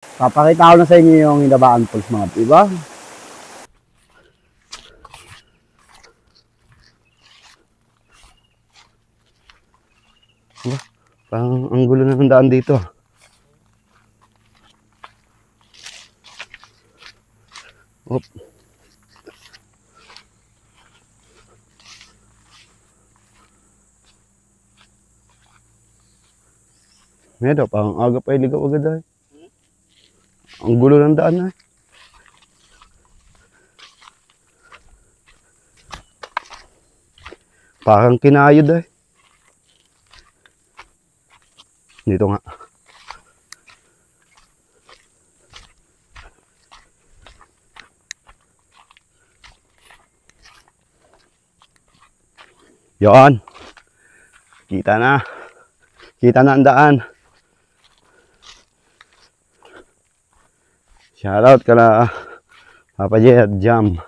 Papakita ko na sa inyo yung Hinabaan Falls mga diba? Parang ang gulo na ng daan dito. Op. Medo, parang aga pa iligaw agad ay. Ang gulo ng daan ay. Parang kinayod ay. Dito nga. Yon. Kita na. Kita na ang daan. Shoutout ka na Papa J at Jam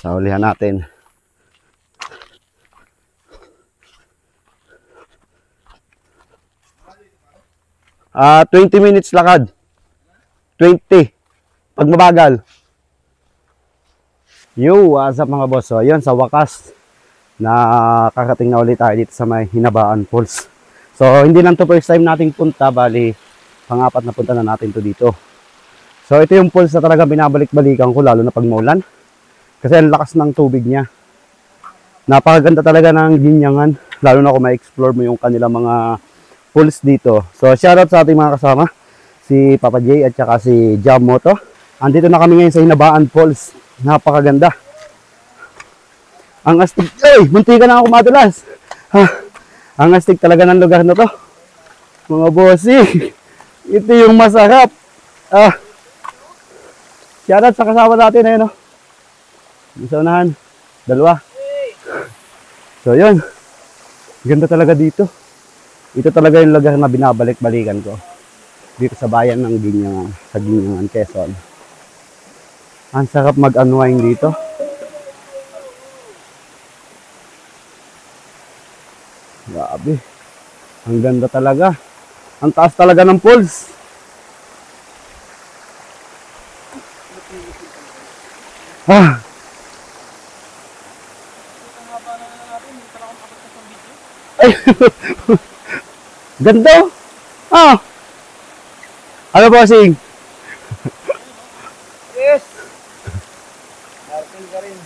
sa ulihan natin. 20 minutes lakad. 20. Pag mabagal. Yo, what's up mga boss? So, yun, sa wakas, nakakating na ulit tayo dito sa may Hinabaan Falls. So, hindi lang to first time nating punta, bali, pang-apat na punta na natin to dito. So, ito yung falls na talaga binabalik-balikan ko, lalo na pag maulan. Kasi ang lakas ng tubig niya. Napakaganda talaga ng Ginyangan, lalo na kung ma-explore mo yung kanilang mga falls dito. So, shoutout sa ating mga kasama, si Papa J at saka si Jam Moto. Andito na kami ngayon sa Hinabaan Falls. Napakaganda. Ang astig, munti ka na ako madulas. Ang astig talaga ng lugar na to. Mga bossy, ito yung masarap. Shoutout sa kasama natin, ayun o. Isa unahan, dalawa. So yun, ganda talaga dito. Ito talaga yung lugar na binabalik-balikan ko. Dito sa bayan ng Ginyangan, sa Ginyangan, Quezon. Ang sarap mag-unwind dito. Grabe. Ang ganda talaga. Ang taas talaga ng falls. Ay, ganda. Ano bossing? Yes. Arkin ka rin.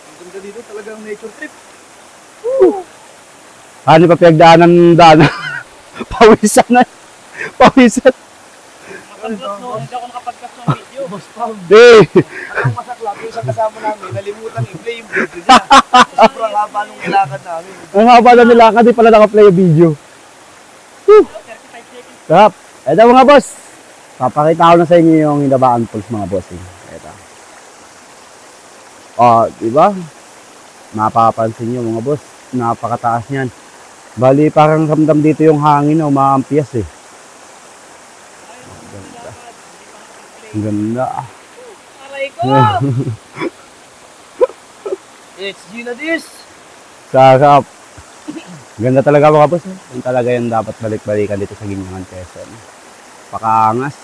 Ang ganda dito talagang nature trip. Ano pa pinagdaanan daan? Pawisan na. Pawisan. Hindi ako nakapag-cast ng video. Boss Pao. Ang masaklap yung isang kasama namin, nalimutan i-play yung video niya. Sobrang haba nung nilakad namin. Ang haba na nilakad, di pala naka-play yung video. Sarap. Eto mga boss. Papakita ko na sa inyo yung Hinabaan Falls mga bossing. Eto. Diba? Mapapansin nyo mga boss. Napakataas niyan. Bali parang ramdam dito yung hangin na umaampias eh. Ang ganda. Aray ko! It's Gina this! Sarap. Ganda talaga mga boss. Yung talaga yung dapat balik-balikan dito sa Ginyangan, Quezon. Pakaangas.